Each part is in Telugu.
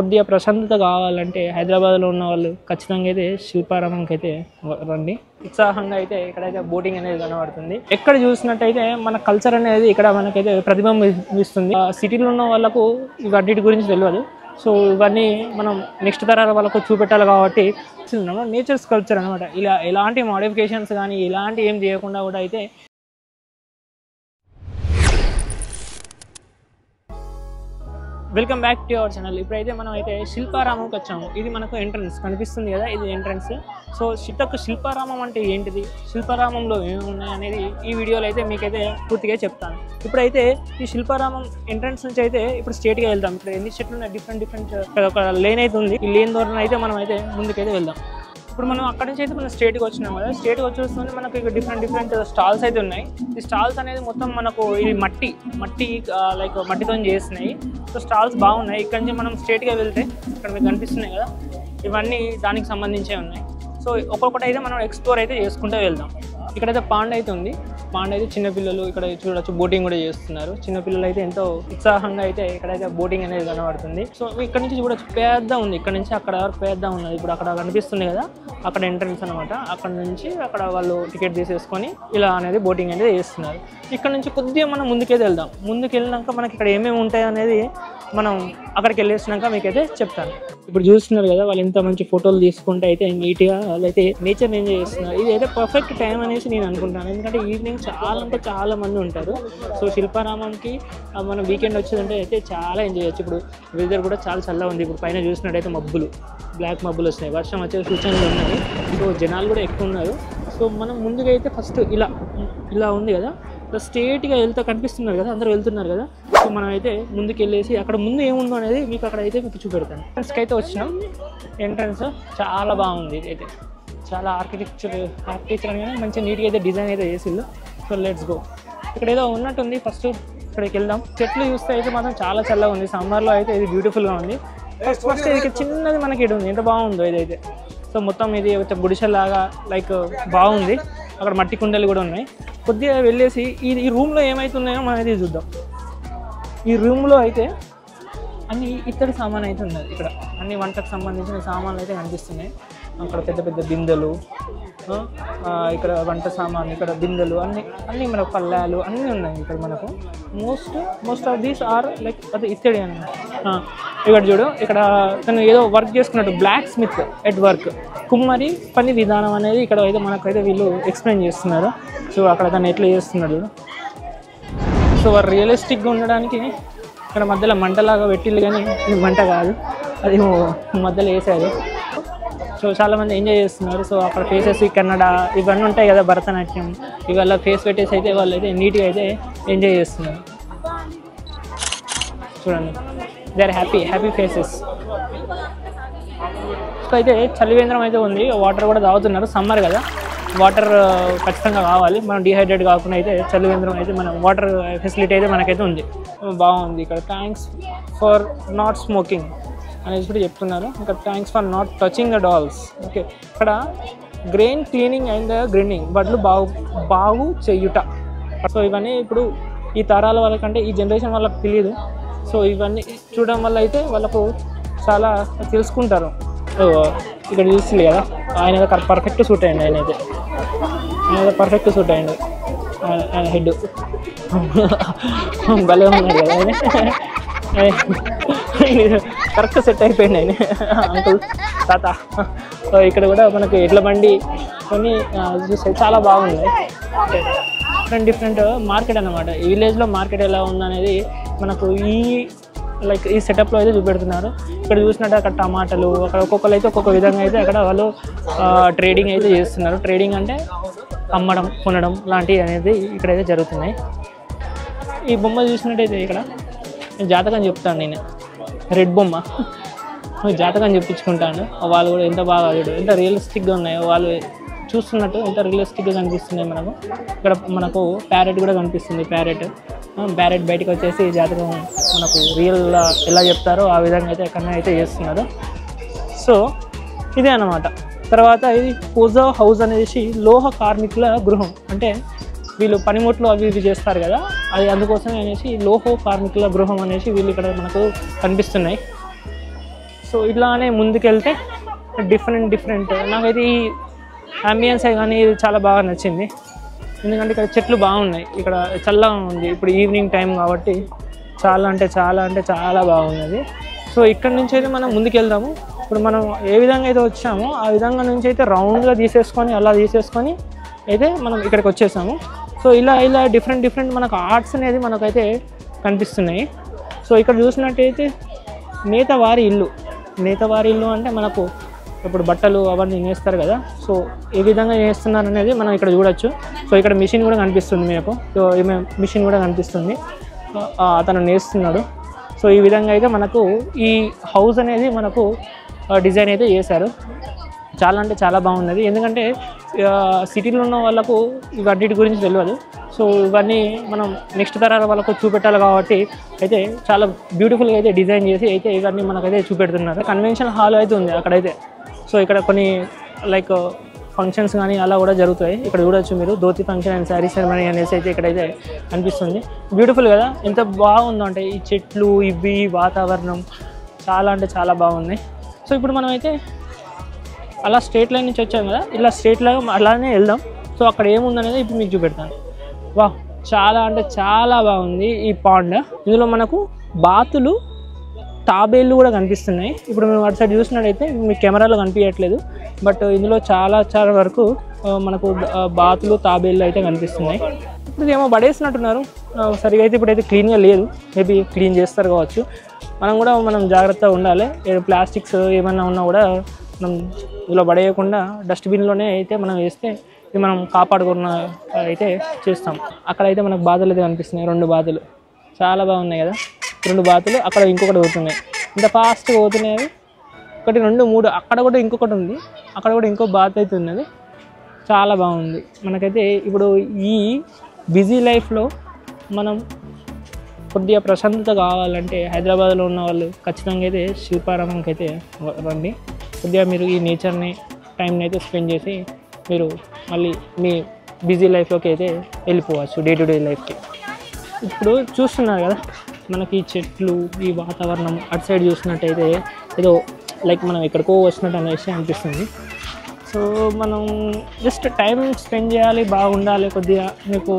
కొద్దిగా ప్రశాంతత కావాలంటే హైదరాబాద్లో ఉన్న వాళ్ళు ఖచ్చితంగా అయితే శిల్పారామంకి అయితే రండి. ఉత్సాహంగా అయితే ఇక్కడైతే బోటింగ్ అనేది కనబడుతుంది. ఎక్కడ చూసినట్టయితే మన కల్చర్ అనేది ఇక్కడ మనకైతే ప్రతిబింబిస్తుంది. సిటీలో ఉన్న వాళ్ళకు ఇవన్నిటి గురించి తెలియదు. సో ఇవన్నీ మనం నెక్స్ట్ తరాల వాళ్ళకు చూపెట్టాలి కాబట్టి నేచర్ స్కల్ప్చర్ అనమాట. ఇలా ఎలాంటి మోడిఫికేషన్స్ కానీ ఇలాంటి ఏం చేయకుండా కూడా అయితే welcome back to our channel. ఇప్పుడైతే మనం అయితే శిల్పారామంకి వచ్చాము. ఇది మనకు ఎంట్రన్స్ కనిపిస్తుంది కదా, ఇది ఎంట్రన్స్. సో శిల్పారామం అంటే ఏంటిది, శిల్పారామంలో ఏమి ఉన్నాయి అనేది ఈ వీడియోలో అయితే మీకైతే పూర్తిగా చెప్తాను. ఇప్పుడైతే ఈ శిల్పారామం ఎంట్రన్స్ నుంచి అయితే ఇప్పుడు స్ట్రేట్గా వెళ్దాం. ఇప్పుడు ఎన్ని చెట్లు ఉన్నాయి, డిఫరెంట్ ఒక లేన్ అయితే ఉంది. ఈ లేన్ ద్వారా అయితే మనం అయితే ముందుకైతే వెళ్దాం. ఇప్పుడు మనం అక్కడి నుంచి అయితే మనం స్ట్రేట్గా వచ్చినాం కదా, స్ట్రేట్గా వచ్చేస్తుంది మనకు ఇక్కడ డిఫరెంట్ స్టాల్స్ అయితే ఉన్నాయి. ఈ స్టాల్స్ అనేది మొత్తం మనకు ఇది మట్టి లైక్ మట్టితో చేస్తున్నాయి. సో స్టాల్స్ బాగున్నాయి. ఇక్కడ నుంచి మనం స్ట్రేట్గా వెళ్తే ఇక్కడ మీకు కనిపిస్తున్నాయి కదా, ఇవన్నీ దానికి సంబంధించే ఉన్నాయి. సో ఒక్కొక్కటి అయితే మనం ఎక్స్ప్లోర్ అయితే చేసుకుంటూ వెళ్దాం. ఇక్కడైతే పాండ్ అయితే ఉంది. పాండ్ అయితే చిన్నపిల్లలు ఇక్కడ చూడొచ్చు, బోటింగ్ కూడా చేస్తున్నారు. చిన్నపిల్లలు అయితే ఎంతో ఉత్సాహంగా అయితే ఇక్కడైతే బోటింగ్ అనేది కనబడుతుంది. సో ఇక్కడ నుంచి చూడొచ్చు, పెద్ద ఉంది. ఇక్కడ నుంచి అక్కడ వరకు పెద్ద ఉన్నది. ఇప్పుడు అక్కడ కనిపిస్తుంది కదా, అక్కడ ఎంట్రన్స్ అనమాట. అక్కడ నుంచి అక్కడ వాళ్ళు టికెట్ తీసేసుకొని ఇలా అనేది బోటింగ్ అనేది చేస్తున్నారు. ఇక్కడ నుంచి కొద్దిగా మనం ముందుకైతే వెళ్దాం. ముందుకు వెళ్ళినాక మనకి ఇక్కడ ఏమేమి ఉంటాయి అనేది మనం అక్కడికి వెళ్ళేసినాక మీకైతే చెప్తాను. ఇప్పుడు చూస్తున్నారు కదా, వాళ్ళు ఎంత మంచి ఫోటోలు తీసుకుంటే అయితే నీట్గా వాళ్ళైతే నేచర్ ఎంజాయ్ చేస్తున్నారు. ఇది అయితే పర్ఫెక్ట్ టైం అనేసి నేను అనుకుంటాను. ఎందుకంటే ఈవినింగ్ చాలా మంది ఉంటారు. సో శిల్పారామంకి మనం వీకెండ్ వచ్చేదంటే అయితే చాలా ఎంజాయ్ చేయొచ్చు. ఇప్పుడు వెదర్ కూడా చాలా చల్లగా ఉంది. ఇప్పుడు పైన చూసినట్టయితే బ్లాక్ మబ్బులు వస్తున్నాయి, వర్షం వచ్చే సూచనలు ఉన్నాయి. సో జనాలు కూడా ఎక్కువ ఉన్నారు. సో మనం ముందుగా అయితే ఫస్ట్ ఇలా ఉంది కదా, స్ట్రేట్గా వెళ్తా కనిపిస్తున్నారు కదా, అందరూ వెళ్తున్నారు కదా. సో మనం అయితే ముందుకు వెళ్ళేసి అక్కడ ముందు ఏముందో అనేది మీకు అక్కడ అయితే మీకు చూపెడతాను. ఎంట్రన్స్కి అయితే వచ్చినాం. ఎంట్రన్స్ చాలా బాగుంది. ఇదైతే చాలా ఆర్కిటెక్చర్ అనేది మంచిగా నీట్గా అయితే డిజైన్ అయితే చేసిళ్ళు. So let's go. ఇక్కడ ఏదో ఉన్నట్టుంది. ఫస్ట్ ఇక్కడికి వెళ్దాం. చెట్లు చూస్తే అయితే మాత్రం చాలా చల్లగా ఉంది. సమ్మర్లో అయితే ఇది బ్యూటిఫుల్గా ఉంది. ఫస్ట్ ఇది చిన్నది మనకి ఇటు ఉంది, ఎంత బాగుందో ఇదైతే. సో మొత్తం ఇది ఒక గుడిసెలాగా లైక్ బాగుంది. అక్కడ మట్టి కుండలు కూడా ఉన్నాయి. కొద్దిగా వెళ్ళేసి ఈ రూమ్లో ఏమవుతున్నాయో మనం అయితే చూద్దాం. ఈ రూమ్లో అయితే అన్ని ఇత్తడి సామాన్ అయితే ఉన్నది. ఇక్కడ అన్ని వంటకు సంబంధించిన సామాన్లు అయితే కనిపిస్తున్నాయి. అక్కడ పెద్ద బిందెలు, ఇక్కడ వంట సామాన్, ఇక్కడ బిందెలు అన్నీ మనకు పళ్ళాలు అన్నీ ఉన్నాయి. ఇక్కడ మనకు most of these are like అది ఇత్తడి అన్నమాట. ఇక్కడ చూడు, ఇక్కడ తను ఏదో వర్క్ చేసుకున్నట్టు బ్లాక్ స్మిత్ ఎట్ వర్క్, కుమ్మరి పని విధానం అనేది ఇక్కడ అయితే మనకైతే వీళ్ళు ఎక్స్ప్లెయిన్ చేస్తున్నారు. సో అక్కడ తను ఎట్లా చేస్తున్నాడు. సో వారు రియలిస్టిక్గా ఉండడానికి ఇక్కడ మధ్యలో మంటలాగా పెట్టిళ్ళు, కానీ ఇది మంట కాదు, అది మధ్యలో వేసారు. సో చాలామంది ఎంజాయ్ చేస్తున్నారు. సో అక్కడ ఫేసెస్ కన్నడ ఇవన్నీ ఉంటాయి కదా, భరతనాట్యం ఇవల్ల ఫేస్ పెట్టేసి అయితే వాళ్ళు అయితే నీట్గా అయితే ఎంజాయ్ చేస్తున్నారు. చూడండి, they are happy faces. So అయితే చలివేంద్రం అయితే ఉంది. వాటర్ కూడా తాగుతున్నారు. సమ్మర్ కదా, వాటర్ ఖచ్చితంగా కావాలి. మనం డిహైడ్రేట్ కాకుండా అయితే చలివేంద్రం అయితే మనం వాటర్ ఫెసిలిటీ అయితే మనకైతే ఉంది. బాగుంది. ఇక్కడ థ్యాంక్స్ ఫర్ నాట్ స్మోకింగ్ అనేసి కూడా చెప్తున్నారు. ఇంకా thanks for not touching the dolls. Okay, ఇక్కడ గ్రెయిన్ క్లీనింగ్ అండ్ గ్రైండింగ్, బట్లు బాగు చెయ్యుట. సో ఇవన్నీ ఇప్పుడు ఈ తరాల వాళ్ళకంటే ఈ జనరేషన్ వాళ్ళకి తెలియదు. సో ఇవన్నీ చూడడం వల్ల అయితే వాళ్ళకు చాలా తెలుసుకుంటారు. ఇక్కడ చూస్తుంది కదా, ఆయన పర్ఫెక్ట్ సూట్ అయ్యండి. ఆయన పర్ఫెక్ట్ సూట్ అయ్యండి. ఆయన హెడ్ భలే ఉన్నాడు కదా, ఆయన కరెక్ట్ సెట్ అయిపోయింది ఆయన అంకుల్ తాత. ఇక్కడ కూడా మనకు ఎడ్ల బండి కొన్ని చూస్తే చాలా బాగున్నాయి. డిఫరెంట్ మార్కెట్ అన్నమాట. ఈ విలేజ్లో మార్కెట్ ఎలా ఉందనేది మనకు ఈ సెటప్లో అయితే చూపెడుతున్నారు. ఇక్కడ చూసినట్టు అక్కడ టమాటాలు, అక్కడ ఒక్కొక్కరు అయితే ఒక్కొక్క విధంగా అయితే అక్కడ వాళ్ళు ట్రేడింగ్ అయితే చేస్తున్నారు. ట్రేడింగ్ అంటే అమ్మడం కొనడం లాంటివి అనేది ఇక్కడైతే జరుగుతున్నాయి. ఈ బొమ్మ చూసినట్టయితే ఇక్కడ జాతకం చెప్తాను నేను, రెడ్ బొమ్మ జాతకం చెప్పించుకుంటాను. వాళ్ళు కూడా ఎంత బాగా ఎంత రియలిస్టిక్గా ఉన్నాయో, వాళ్ళు చూస్తున్నట్టు ఎంత రియలిస్టిక్గా కనిపిస్తున్నాయి. ఇక్కడ మనకు ప్యారెట్ కూడా కనిపిస్తుంది. ప్యారెట్ బయటకు వచ్చేసి జాతకం మనకు రియల్గా ఎలా చెప్తారో ఆ విధంగా అయితే ఎక్కడైనా అయితే చేస్తున్నారు. సో ఇదే అన్నమాట. తర్వాత ఇది పూజా హౌస్ అనేసి లోహ కార్మికుల గృహం, అంటే వీళ్ళు పనిముట్లు అవి ఇవి చేస్తారు కదా, అది అందుకోసమే అనేసి లోహ కార్మికుల గృహం అనేసి వీళ్ళు ఇక్కడ మనకు కనిపిస్తున్నాయి. సో ఇట్లానే ముందుకెళ్తే డిఫరెంట్ నాకైతే ఈ అంబియన్స్ కానీ ఇది చాలా బాగా నచ్చింది. ఎందుకంటే ఇక్కడ చెట్లు బాగున్నాయి, ఇక్కడ చల్లగా ఉంది, ఇప్పుడు ఈవినింగ్ టైం కాబట్టి చాలా బాగున్నది. సో ఇక్కడ నుంచి అయితే మనం ముందుకెళ్దాము. ఇప్పుడు మనం ఏ విధంగా అయితే వచ్చామో ఆ విధంగా నుంచి అయితే రౌండ్గా తీసేసుకొని అయితే మనం ఇక్కడికి వచ్చేసాము. సో ఇలా డిఫరెంట్ మనకు ఆర్ట్స్ అనేది మనకైతే కనిపిస్తున్నాయి. సో ఇక్కడ చూసినట్టయితే నేతవారి ఇల్లు అంటే మనకు ఇప్పుడు బట్టలు అవన్నీ నేస్తారు కదా, సో ఏ విధంగా నేస్తున్నారు అనేది మనం ఇక్కడ చూడొచ్చు. సో ఇక్కడ మిషన్ కూడా కనిపిస్తుంది మీకు, సో మిషన్ కూడా కనిపిస్తుంది, అతను నేస్తున్నాడు. సో ఈ విధంగా అయితే మనకు ఈ హౌస్ అనేది మనకు డిజైన్ అయితే చేశారు. చాలా బాగున్నది. ఎందుకంటే సిటీలో ఉన్న వాళ్ళకు ఇవన్నిటి గురించి తెలియదు. సో ఇవన్నీ మనం నెక్స్ట్ తరాల వాళ్ళకు చూపెట్టాలి కాబట్టి అయితే చాలా బ్యూటిఫుల్గా అయితే డిజైన్ చేసి అయితే ఇవన్నీ మనకైతే చూపెడుతున్నారు. కన్వెన్షన్ హాల్ అయితే ఉంది అక్కడైతే. సో ఇక్కడ కొన్ని లైక్ ఫంక్షన్స్ కానీ అలా కూడా జరుగుతాయి. ఇక్కడ చూడొచ్చు మీరు, dhoti function and sari ceremony అనేసి అయితే ఇక్కడైతే అనిపిస్తుంది. బ్యూటిఫుల్ కదా, ఎంత బాగుందో అంటే ఈ చెట్లు ఇవి వాతావరణం చాలా బాగుంది. సో ఇప్పుడు మనం అయితే అలా స్ట్రేట్ లైన్ నుంచి వచ్చాం కదా, ఇలా స్ట్రేట్ లైన్ అలానే వెళ్దాం. సో అక్కడ ఏముందనేది ఇప్పుడు మీకు చూపెడతాను. చాలా బాగుంది ఈ పాండ్. ఇందులో మనకు బాతులు తాబేళ్ళు కూడా కనిపిస్తున్నాయి. ఇప్పుడు మేము అటు సైడ్ చూసినట్టయితే మీ కెమెరాలో కనిపించట్లేదు, బట్ ఇందులో చాలా వరకు మనకు బాతులు తాబేళ్ళు అయితే కనిపిస్తున్నాయి. ఇప్పుడు ఏమో పడేసినట్టున్నారు సరిగా అయితే, ఇప్పుడైతే క్లీన్గా లేదు, మేబీ క్లీన్ చేస్తారు కావచ్చు. మనం జాగ్రత్తగా ఉండాలి. ప్లాస్టిక్స్ ఏమన్నా ఉన్నా కూడా మనం ఇందులో పడేయకుండా డస్ట్బిన్లోనే అయితే మనం వేస్తే ఇది మనం కాపాడుకున్న అయితే చేస్తాం. అక్కడైతే మనకు బాతులు అయితే కనిపిస్తున్నాయి, 2 బాతులు చాలా బాగున్నాయి కదా, 2 బాతులు. అక్కడ ఇంకొకటి పోతున్నాయి, ఇంత ఫాస్ట్గా పోతున్నాయి అవి. 1 2 3 అక్కడ కూడా ఇంకొకటి ఉంది, అక్కడ కూడా ఇంకో బాత్ అయితే ఉన్నది. చాలా బాగుంది. మనకైతే ఇప్పుడు ఈ బిజీ లైఫ్లో మనం కొద్దిగా ప్రశాంతత కావాలంటే హైదరాబాద్లో ఉన్న వాళ్ళు ఖచ్చితంగా అయితే శిల్పారామంకి అయితే రండి. కొద్దిగా మీరు ఈ నేచర్ని టైంని అయితే స్పెండ్ చేసి మీరు మళ్ళీ మీ బిజీ లైఫ్లోకి అయితే వెళ్ళిపోవచ్చు, డే టు డే లైఫ్కి. ఇప్పుడు చూస్తున్నారు కదా మనకి ఈ చెట్లు ఈ వాతావరణం, అటు సైడ్ చూసినట్టయితే ఏదో లైక్ మనం ఎక్కడికో వచ్చినట్టు అనేసి అనిపిస్తుంది. సో మనం జస్ట్ టైం స్పెండ్ చేయాలి, బాగుండాలి, కొద్దిగా మీకు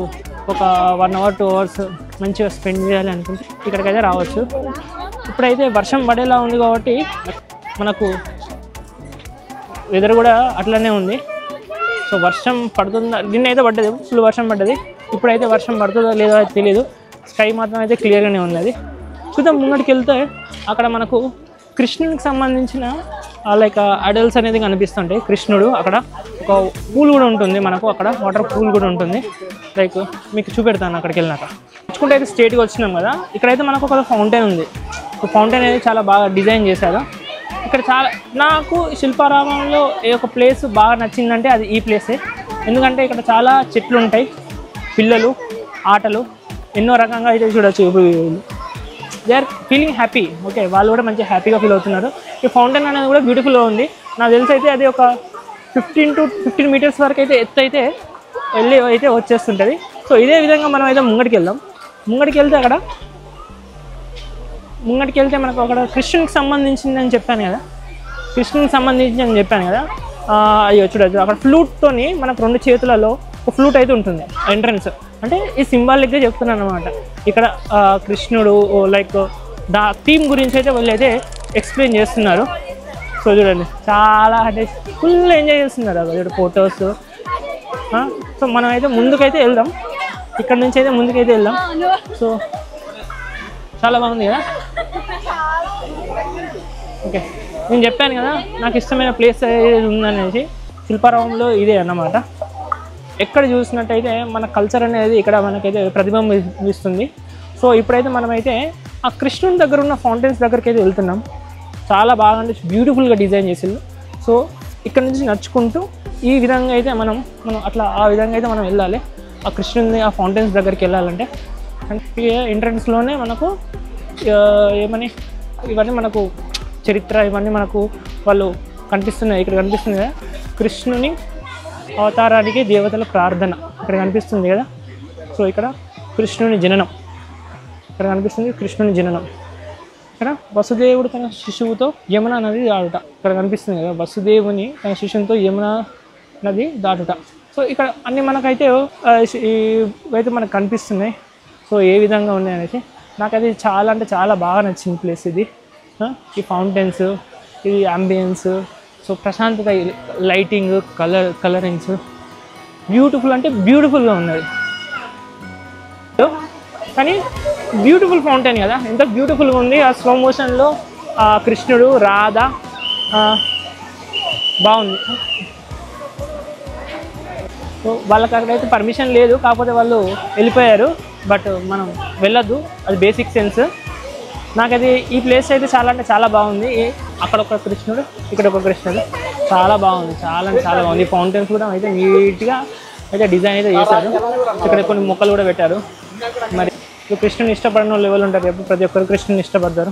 ఒక 1 hour 2 hours మంచిగా స్పెండ్ చేయాలి అనుకుంటే ఇక్కడికైతే రావచ్చు. ఇప్పుడైతే వర్షం పడేలా ఉంది కాబట్టి మనకు వెదర్ కూడా అట్లనే ఉంది. సో వర్షం పడుతుందా, నిన్నైతే పడ్డది, ఫుల్ వర్షం పడ్డది. ఇప్పుడైతే వర్షం పడుతుందో లేదో అయితే తెలియదు. స్కై మాత్రం అయితే క్లియర్గానే ఉన్నది. చూద్దాం ముంగడికి వెళ్తే అక్కడ మనకు కృష్ణునికి సంబంధించిన లైక్ అడల్ట్స్ అనేది కనిపిస్తుంటాయి. కృష్ణుడు అక్కడ ఒక పూల్ కూడా ఉంటుంది, మనకు అక్కడ వాటర్ పూల్ కూడా ఉంటుంది. లైక్ మీకు చూపెడతాను అక్కడికి వెళ్ళినాక. తెచ్చుకుంటే అయితే స్టేట్గా వచ్చినాం కదా, ఇక్కడైతే మనకు ఒక ఫౌంటైన్ ఉంది. ఫౌంటైన్ అనేది చాలా బాగా డిజైన్ చేశారు. ఇక్కడ నాకు శిల్పారామంలో ఏ ఒక ప్లేస్ బాగా నచ్చిందంటే అది ఈ ప్లేసే. ఎందుకంటే ఇక్కడ చాలా చెట్లు ఉంటాయి, పిల్లలు ఆటలు ఎన్నో రకంగా అయితే చూడొచ్చు. ఇప్పుడు they are feeling happy, okay, వాళ్ళు కూడా మంచి హ్యాపీగా ఫీల్ అవుతున్నారు. ఈ ఫౌంటైన్ అనేది కూడా బ్యూటిఫుల్గా ఉంది. నాకు తెలిసి అయితే అది ఒక 15 to 15 meters వరకు అయితే ఎత్తు అయితే వెళ్ళి అయితే వచ్చేస్తుంటుంది. సో ఇదే విధంగా మనం అయితే ముంగడికి వెళ్దాం. ముంగడికి వెళ్తే మనకు అక్కడ కృష్ణునికి సంబంధించింది అని చెప్పాను కదా, అయ్యో చూడొచ్చు అక్కడ ఫ్లూట్తోని మనకు 2 చేతులలో ఒక ఫ్లూట్ అయితే ఉంటుంది ఎంట్రన్స్. అంటే ఈ సింబాలిక్గా చెప్తున్నాను అనమాట. ఇక్కడ కృష్ణుడు లైక్ థీమ్ గురించి అయితే వాళ్ళు అయితే ఎక్స్ప్లెయిన్ చేస్తున్నారు. సో చూడండి చాలా అంటే ఫుల్ ఎంజాయ్ చేస్తున్నారు అక్కడ ఫొటోస్. సో మనం అయితే ముందుకైతే వెళ్దాం, ఇక్కడ నుంచి అయితే ముందుకైతే వెళ్దాం. సో చాలా బాగుంది కదా. ఓకే, నేను చెప్పాను కదా నాకు ఇష్టమైన ప్లేస్ ఏది ఉందనేసి, శిల్పారామంలో ఇదే అన్నమాట. ఎక్కడ చూసినట్టయితే మన కల్చర్ అనేది ఇక్కడ మనకైతే ప్రతిబింబిస్తుంది. సో ఇప్పుడైతే మనమైతే ఆ కృష్ణుని దగ్గర ఉన్న ఫౌంటైన్స్ దగ్గరికి అయితే వెళ్తున్నాం. చాలా బాగా అంటే బ్యూటిఫుల్గా డిజైన్ చేసింది. సో ఇక్కడ నుంచి నడుచుకుంటూ ఈ విధంగా అయితే మనం అట్లా ఆ విధంగా అయితే మనం వెళ్ళాలి. ఆ కృష్ణుని ఆ ఫౌంటైన్స్ దగ్గరికి వెళ్ళాలంటే అంటే ఎంట్రన్స్లోనే మనకు ఇవన్నీ మనకు చరిత్ర ఇవన్నీ మనకు వాళ్ళు కనిపిస్తున్నాయి. ఇక్కడ కనిపిస్తుంది కదా కృష్ణుని అవతారానికి దేవతల ప్రార్థన ఇక్కడ కనిపిస్తుంది కదా. సో ఇక్కడ కృష్ణుని జననం ఇక్కడ కనిపిస్తుంది, కృష్ణుని జననం. ఇక్కడ వసుదేవుడు తన శిశువుతో యమున నది దాటుట ఇక్కడ కనిపిస్తుంది కదా, వసుదేవుని తన శిశువుతో యమున నది దాటుట. సో ఇక్కడ అన్ని మనకైతే ఇవైతే మనకు కనిపిస్తున్నాయి. సో ఏ విధంగా ఉన్నాయి అనేసి నాకైతే చాలా అంటే చాలా బాగా నచ్చింది ప్లేస్ ఇది. ఈ ఫౌంటైన్స్, ఇది అంబియన్స్, సో ప్రశాంతత, లైటింగ్, కలరింగ్స్ బ్యూటిఫుల్ అంటే బ్యూటిఫుల్గా ఉన్నది. కానీ బ్యూటిఫుల్ ఫౌంటైన్ కదా, ఎంత బ్యూటిఫుల్గా ఉంది. ఆ స్లో మోషన్లో కృష్ణుడు, రాధ బాగుంది. సో వాళ్ళకి అక్కడైతే పర్మిషన్ లేదు, కాకపోతే వాళ్ళు వెళ్ళిపోయారు. బట్ మనం వెళ్ళొద్దు, అది బేసిక్ సెన్స్. నాకది ఈ ప్లేస్ అయితే చాలా అంటే చాలా బాగుంది. అక్కడ ఒక కృష్ణుడు, ఇక్కడ ఒక కృష్ణుడు, చాలా బాగుంది, చాలా అంటే చాలా బాగుంది. ఫౌంటైన్స్ కూడా అయితే నీట్గా అయితే డిజైన్ అయితే చేశారు. ఇక్కడ కొన్ని మొక్కలు కూడా పెట్టారు. మరి కృష్ణుని ఇష్టపడిన వాళ్ళు ఎవరు ఉంటారు, ఎప్పుడు ప్రతి ఒక్కరు కృష్ణుని ఇష్టపడతారు.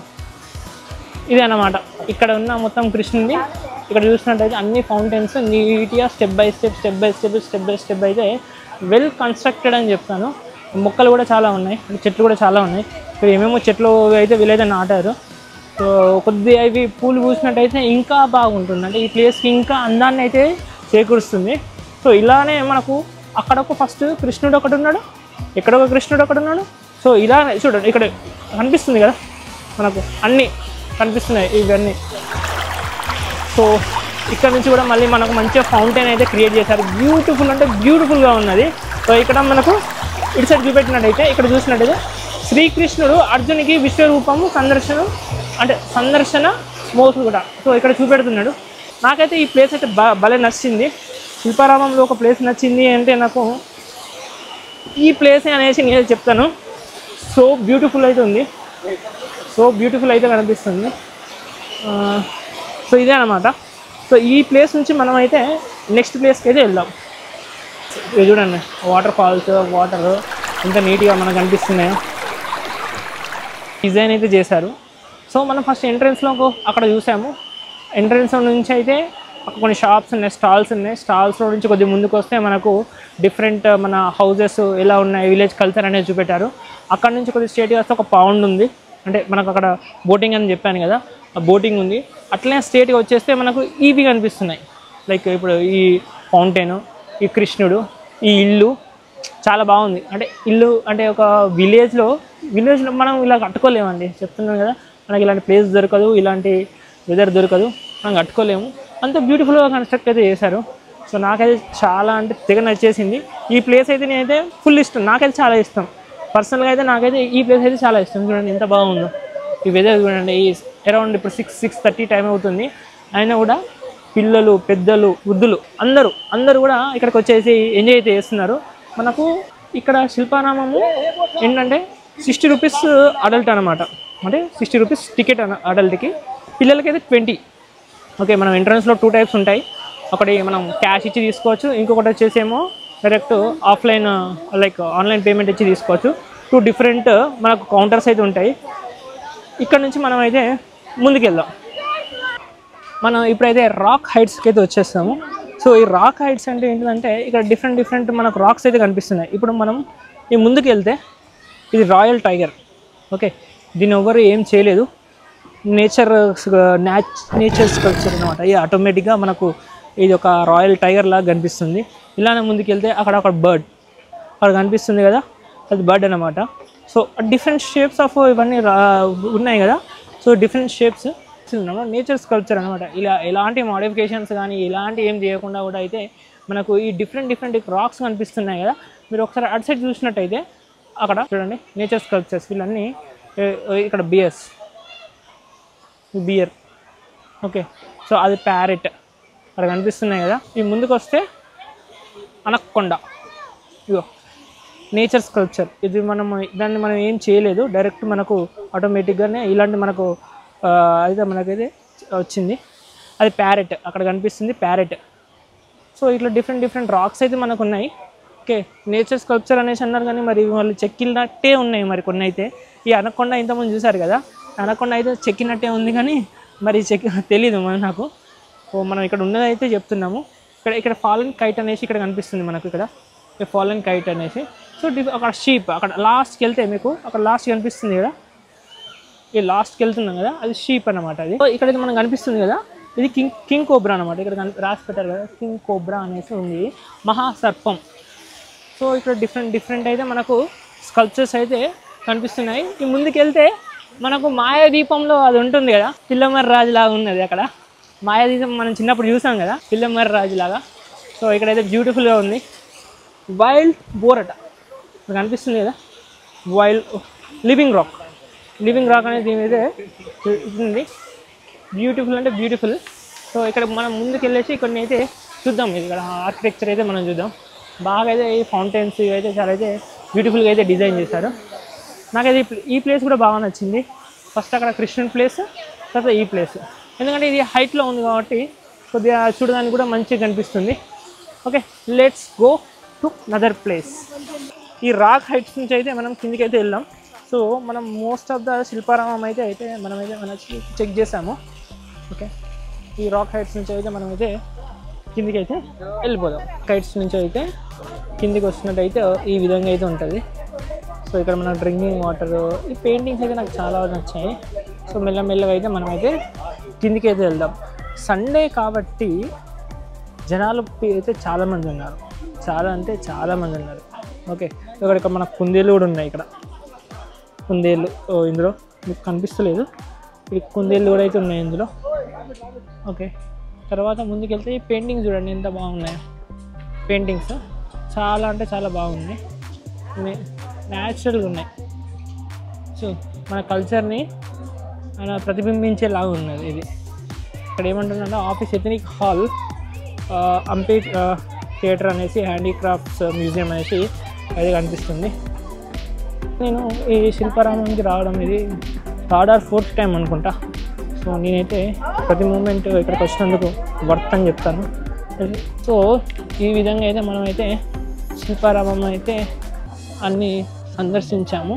ఇదే అన్నమాట ఇక్కడ ఉన్న మొత్తం కృష్ణుని. ఇక్కడ చూసినట్టయితే అన్ని ఫౌంటైన్స్ నీట్గా స్టెప్ బై స్టెప్ అయితే వెల్ కన్స్ట్రక్టెడ్ అని చెప్తాను. మొక్కలు కూడా చాలా ఉన్నాయి, చెట్లు కూడా చాలా ఉన్నాయి. ఇక్కడ ఏమేమో చెట్లు అయితే వీలైతే నాటారు. సో కొద్దిగా ఇవి పూలు పూసినట్టయితే ఇంకా బాగుంటుంది, అంటే ఈ ప్లేస్కి ఇంకా అందాన్ని అయితే చేకూరుస్తుంది. సో ఇలానే మనకు అక్కడ ఒక ఫస్ట్ కృష్ణుడు ఒకటి ఉన్నాడు, ఇక్కడ ఒక కృష్ణుడు ఒకటి ఉన్నాడు. సో ఇలా చూడండి, ఇక్కడ కనిపిస్తుంది కదా మనకు, అన్నీ కనిపిస్తున్నాయి ఇవన్నీ. సో ఇక్కడ నుంచి కూడా మళ్ళీ మనకు మంచిగా ఫౌంటైన్ అయితే క్రియేట్ చేశారు. బ్యూటిఫుల్ అంటే బ్యూటిఫుల్గా ఉన్నది. సో ఇక్కడ మనకు ఇటు సైడ్ చూపెట్టినట్టయితే, ఇక్కడ చూసినట్టయితే శ్రీకృష్ణుడు అర్జునికి విశ్వరూపము సందర్శన మోసులు కూడా సో ఇక్కడ చూపెడుతున్నాడు. నాకైతే ఈ ప్లేస్ అయితే భలే నచ్చింది. శిల్పారామంలో ఒక ప్లేస్ నచ్చింది అంటే నాకు ఈ ప్లేస్ అనేసి నేను చెప్తాను. సో బ్యూటిఫుల్ అయితే ఉంది, సో బ్యూటిఫుల్ అయితే కనిపిస్తుంది. సో ఇదే అన్నమాట. సో ఈ ప్లేస్ నుంచి మనం అయితే నెక్స్ట్ ప్లేస్కి అయితే వెళ్దాం. ఇది చూడండి, వాటర్ ఫాల్స్, వాటర్ ఎంత నీట్గా మనకు కనిపిస్తున్నాయో డిజైన్ అయితే చేశారు. సో మనం ఫస్ట్ ఎంట్రన్స్లో అక్కడ చూసాము. ఎంట్రన్స్ నుంచి అయితే అక్కడ కొన్ని షాప్స్ ఉన్నాయి, స్టాల్స్ ఉన్నాయి. స్టాల్స్లో నుంచి కొద్దిగా ముందుకు వస్తే మనకు డిఫరెంట్ మన హౌజెస్ ఎలా ఉన్నాయి, విలేజ్ కల్చర్ అనేది చూపెట్టారు. అక్కడ నుంచి కొద్దిగా స్ట్రేట్గా వస్తే ఒక పౌండ్ ఉంది, అంటే మనకు అక్కడ బోటింగ్ అని చెప్పాను కదా, ఆ బోటింగ్ ఉంది. అట్లనే స్ట్రేట్గా వచ్చేస్తే మనకు ఇవి కనిపిస్తున్నాయి. లైక్ ఇప్పుడు ఈ ఫౌంటైన్, ఈ కృష్ణుడు, ఈ ఇల్లు చాలా బాగుంది. అంటే ఇల్లు అంటే ఒక విలేజ్లో మనం ఇలా కట్టుకోలేమండి, చెప్తున్నాను కదా. మనకి ఇలాంటి ప్లేస్ దొరకదు, ఇలాంటి వెదర్ దొరకదు, మనం కట్టుకోలేము. అంత బ్యూటిఫుల్గా కన్స్ట్రక్ట్ అయితే చేశారు. సో నాకైతే చాలా అంటే తెగ నచ్చేసింది. ఈ ప్లేస్ అయితే నేనైతే ఫుల్ ఇష్టం, నాకైతే చాలా ఇష్టం. పర్సనల్గా అయితే నాకైతే ఈ ప్లేస్ అయితే చాలా ఇష్టం. చూడండి ఎంత బాగుందో ఈ వెదర్ చూడండి. ఈ అరౌండ్ ఇప్పుడు 6:30 టైం అవుతుంది, అయినా కూడా పిల్లలు, పెద్దలు, వృద్ధులు అందరూ కూడా ఇక్కడికి వచ్చేసి ఎంజాయ్ అయితే చేస్తున్నారు. మనకు ఇక్కడ శిల్పారామము ఏంటంటే 60 రూపీస్ అడల్ట్ అనమాట, అంటే 60 రూపీస్ టికెట్ అడల్ట్కి, పిల్లలకైతే 20. ఓకే, మనం ఎంట్రన్స్లో 2 టైప్స్ ఉంటాయి. ఒకటి మనం క్యాష్ ఇచ్చి తీసుకోవచ్చు, ఇంకొకటి వచ్చేసేమో direct offline like online payment ఇచ్చి తీసుకోవచ్చు. 2 డిఫరెంట్ మనకు కౌంటర్స్ అయితే ఉంటాయి. ఇక్కడ నుంచి మనం అయితే ముందుకెళ్దాం. మనం ఇప్పుడైతే రాక్ హైట్స్కి అయితే వచ్చేస్తాము. సో ఈ రాక్ హైట్స్ అంటే ఏంటంటే ఇక్కడ డిఫరెంట్ మనకు రాక్స్ అయితే కనిపిస్తున్నాయి. ఇప్పుడు మనం ఈ ముందుకు వెళ్తే ఇది రాయల్ టైగర్. ఓకే, దీన్ని ఎవరు ఏం చేయలేదు, నేచర్ స్కల్ప్చర్ అనమాట. ఇది ఆటోమేటిక్గా మనకు ఇది ఒక రాయల్ టైగర్ లాగా కనిపిస్తుంది. ఇలానే ముందుకెళ్తే అక్కడ ఒక బర్డ్ అక్కడ కనిపిస్తుంది కదా, అది బర్డ్ అనమాట. సో డిఫరెంట్ షేప్స్ ఆఫ్ ఇవన్నీ ఉన్నాయి కదా. So different shapes nature sculpture అనమాట. ఇలా ఎలాంటి మోడిఫికేషన్స్ కానీ ఇలాంటి ఏం చేయకుండా కూడా అయితే మనకు ఈ డిఫరెంట్ రాక్స్ కనిపిస్తున్నాయి కదా. మీరు ఒకసారి అటు సైడ్ చూసినట్టయితే అక్కడ చూడండి నేచర్ స్కల్ప్చర్స్. వీళ్ళన్నీ ఇక్కడ బియర్ ఓకే. సో అది ప్యారెట్ అక్కడ కనిపిస్తున్నాయి కదా. ఈ ముందుకు వస్తే అనకొండ, ఇగో నేచర్ స్కల్ప్చర్. ఇది దాన్ని మనం ఏం చేయలేదు, డైరెక్ట్ మనకు ఆటోమేటిక్గానే ఇలాంటి మనకు అయితే మనకైతే వచ్చింది. అది ప్యారెట్ అక్కడ కనిపిస్తుంది, ప్యారెట్. సో ఇట్లా డిఫరెంట్ రాక్స్ అయితే మనకు ఉన్నాయి. ఓకే, నేచర్ స్కల్ప్చర్ అనేసి అన్నారు కానీ మరి వాళ్ళు చెక్కినట్టే ఉన్నాయి మరి కొన్ని అయితే. ఈ అనకొండ ఇంతకుముందు చూసారు కదా, అనకొండ అయితే చెక్కినట్టే ఉంది కానీ మరి తెలీదు నాకు. సో మనం ఇక్కడ ఉన్నది అయితే చెప్తున్నాము. ఇక్కడ ఫాలెన్ కైట్ అనేసి ఇక్కడ కనిపిస్తుంది మనకు, ఇక్కడ ఫాలెన్ కైట్ అనేసి. సో అక్కడ షీప్, అక్కడ లాస్ట్కి వెళ్తే మీకు అక్కడ లాస్ట్ కనిపిస్తుంది కదా, ఈ లాస్ట్కి వెళ్తున్నాం కదా, అది షీప్ అన్నమాట. అది ఇక్కడైతే మనకు కనిపిస్తుంది కదా, ఇది కింగ్ కోబ్రా అనమాట. ఇక్కడ రాసి పెట్టారు కదా, కింగ్ కోబ్రా అనేసి ఉంది, మహాసర్పం. సో ఇక్కడ డిఫరెంట్ అయితే మనకు స్కల్ప్చర్స్ అయితే కనిపిస్తున్నాయి. ఈ ముందుకు వెళ్తే మనకు మాయాదీపంలో అది ఉంటుంది కదా, పిల్లమర్రి రాజు లాగా ఉన్నది అక్కడ. మాయాదీపం మనం చిన్నప్పుడు చూసాం కదా, పిల్లమర్రి రాజు లాగా. సో ఇక్కడైతే బ్యూటిఫుల్గా ఉంది. వైల్డ్ బోరట ఇక్కడ కనిపిస్తుంది కదా, వైల్డ్ లివింగ్ రాక్ అనేది దీని అయితే ఉంది. బ్యూటిఫుల్ అంటే బ్యూటిఫుల్. సో ఇక్కడ మనం ముందుకు వెళ్ళేసి ఇక్కడ అయితే చూద్దాం. ఇక్కడ ఆర్కిటెక్చర్ అయితే మనం చూద్దాం. బాగా అయితే ఈ ఫౌంటైన్స్ అయితే చాలా అయితే బ్యూటిఫుల్గా అయితే డిజైన్ చేశారు. నాకైతే ఈ ప్లేస్ కూడా బాగా నచ్చింది. ఫస్ట్ అక్కడ క్రిస్టియన్ ప్లేస్, తర్వాత ఈ ప్లేస్. ఎందుకంటే ఇది హైట్లో ఉంది కాబట్టి కొద్దిగా చూడడానికి కూడా మంచిగా కనిపిస్తుంది. Okay, let's go to another place. ఈ రాక్ హైట్స్ నుంచి అయితే మనం కిందికి అయితే వెళ్దాం. సో మనం మోస్ట్ ఆఫ్ ద శిల్పారామం అయితే మనమైతే చెక్ చేసాము. ఓకే, ఈ రాక్ హైట్స్ నుంచి అయితే మనమైతే కిందికి అయితే వెళ్ళిపోదాం. హైట్స్ నుంచి అయితే కిందికి వస్తున్నట్టయితే ఈ విధంగా అయితే ఉంటుంది. సో ఇక్కడ మన డ్రింకింగ్ వాటర్, ఈ పెయింటింగ్స్ అయితే నాకు చాలా నచ్చాయి. సో మెల్లమెల్లగా అయితే మనమైతే కిందికి అయితే వెళ్దాం. సండే కాబట్టి జనాలు అయితే చాలామంది ఉన్నారు, చాలామంది ఉన్నారు. ఓకే, ఇక్కడ మన కుందేలు కూడా ఉన్నాయి. ఇక్కడ కుందేళ్ళు ఇందులో మీకు కనిపిస్తలేదు, ఇక్కడ కుందేళ్ళు కూడా అయితే ఉన్నాయి ఇందులో. ఓకే, తర్వాత ముందుకెళ్తే ఈ పెయింటింగ్స్ చూడండి ఎంత బాగున్నాయో. పెయింటింగ్స్ చాలా అంటే చాలా బాగున్నాయి, న్యాచురల్గా ఉన్నాయి. సో మన కల్చర్ని ప్రతిబింబించేలాగా ఉన్నది ఇది. ఇక్కడ ఏమంటుందంటే ఆఫీస్ ఎథనిక్ హాల్, అంపీ థియేటర్ అనేసి, హ్యాండీక్రాఫ్ట్స్ మ్యూజియం అనేసి అది కనిపిస్తుంది. నేను ఈ శిల్పారామానికి రావడం ఇది థర్డ్ ఆర్ ఫోర్త్ టైం అనుకుంటా. సో నేనైతే ప్రతి మూమెంట్ ఇక్కడికి వచ్చినందుకు వర్త్ అని చెప్తాను. సో ఈ విధంగా అయితే మనమైతే శిల్పారామం అయితే అన్నీ సందర్శించాము.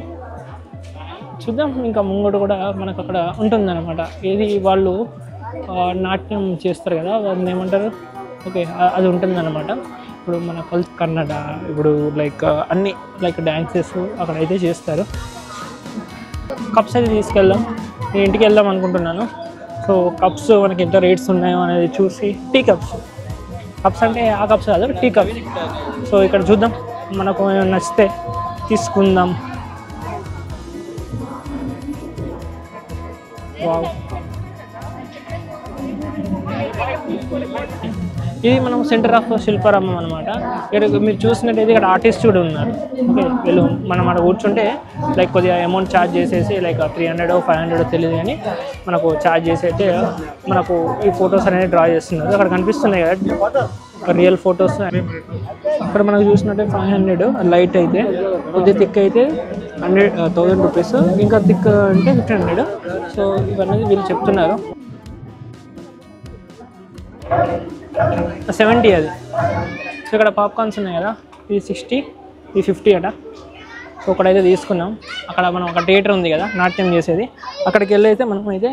చూద్దాం, ఇంకా ముంగడు కూడా మనకు అక్కడ ఉంటుందన్నమాట. ఏది వాళ్ళు నాట్యం చేస్తారు కదా, వాళ్ళని ఏమంటారు, ఓకే అది ఉంటుందన్నమాట. ఇప్పుడు మన కన్నడ, ఇప్పుడు అన్ని డ్యాన్సెస్ అక్కడైతే చేస్తారు. కప్స్ అయితే తీసుకెళ్దాం, నేను ఇంటికి వెళ్దాం అనుకుంటున్నాను. సో కప్స్ మనకి ఎంత రేట్స్ ఉన్నాయో అనేది చూసి, టీ కప్స్ అంటే ఆ కప్స్ కాదు, టీ కప్స్. సో ఇక్కడ చూద్దాం, మనకు నచ్చితే తీసుకుందాం. వావ్, ఇది మనం సెంటర్ ఆఫ్ శిల్పారామం అనమాట. ఇక్కడ మీరు చూసినట్టయితే ఇక్కడ ఆర్టిస్ట్ కూడా ఉన్నారు. ఓకే, వీళ్ళు మనం అక్కడ కూర్చుంటే కొద్దిగా అమౌంట్ ఛార్జ్ చేసేసి 300 500 తెలియదు కానీ మనకు ఛార్జ్ చేసి అయితే మనకు ఈ ఫొటోస్ అనేది డ్రా చేస్తున్నారు. అక్కడ కనిపిస్తున్నాయి కదా రియల్ ఫొటోస్. అక్కడ మనకు చూసినట్టే 500, లైట్ అయితే కొద్దిగా థిక్ అయితే 1000 రూపీస్, ఇంకా థిక్ అంటే 1500. సో ఇవన్నీ వీళ్ళు చెప్తున్నారు. 70 అది. సో ఇక్కడ పాప్కార్న్స్ ఉన్నాయి కదా, ఇది 60, ఇది 50 అట. సో అక్కడైతే తీసుకున్నాం. అక్కడ మనం ఒక థియేటర్ ఉంది కదా నాట్యం చేసేది, అక్కడికి వెళ్ళి అయితే మనం అయితే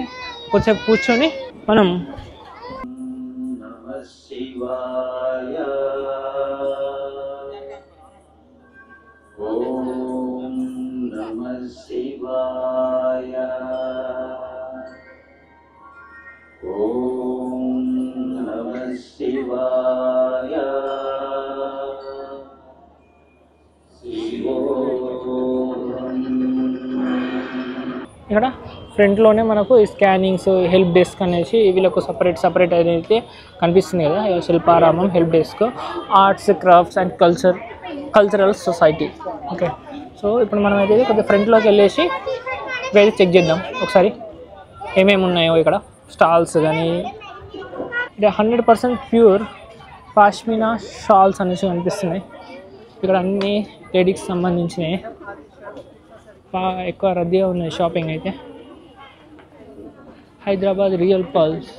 కొద్దిసేపు కూర్చొని మనం ఇక్కడ ఫ్రంట్లోనే మనకు ఈ స్కానింగ్స్, హెల్ప్ డెస్క్ అనేసి వీళ్ళకు సపరేట్ అయితే కనిపిస్తుంది కదా. Shilparamam help desk, arts crafts and cultural society. Okay, so ఇప్పుడు మనం అయితే కొద్దిగా ఫ్రంట్లోకి వెళ్ళేసి ఇక్కడైతే చెక్ చేద్దాం ఒకసారి ఏమేమి ఉన్నాయో. ఇక్కడ స్టాల్స్ కానీ, ఇది 100% ప్యూర్ పాష్మినా షాల్స్ అనేసి కనిపిస్తున్నాయి. ఇక్కడ అన్నీ లేడీస్కి సంబంధించినవి, బాగా ఎక్కువ రద్దీగా ఉన్నాయి షాపింగ్ అయితే. హైదరాబాద్ రియల్ పల్స్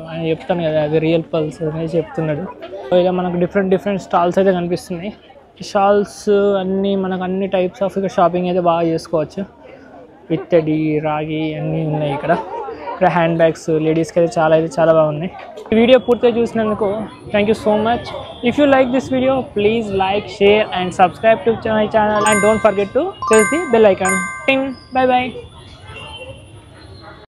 ఆయన చెప్తాను కదా, అది రియల్ పల్స్ అనేది చెప్తున్నాడు. ఇలా మనకు డిఫరెంట్ స్టాల్స్ అయితే కనిపిస్తున్నాయి. షాల్స్ అన్నీ మనకు అన్ని టైప్స్ ఆఫ్ ఇక్కడ షాపింగ్ అయితే బాగా చేసుకోవచ్చు. ఇత్తడి, రాగి అన్నీ ఉన్నాయి ఇక్కడ. ఇక్కడ హ్యాండ్ బ్యాగ్స్ లేడీస్కి అయితే చాలా బాగున్నాయి. ఈ వీడియో పూర్తిగా చూసినందుకు thank you so much. If you like this video please like, share and subscribe to my channel and don't forget to press the bell icon. By by.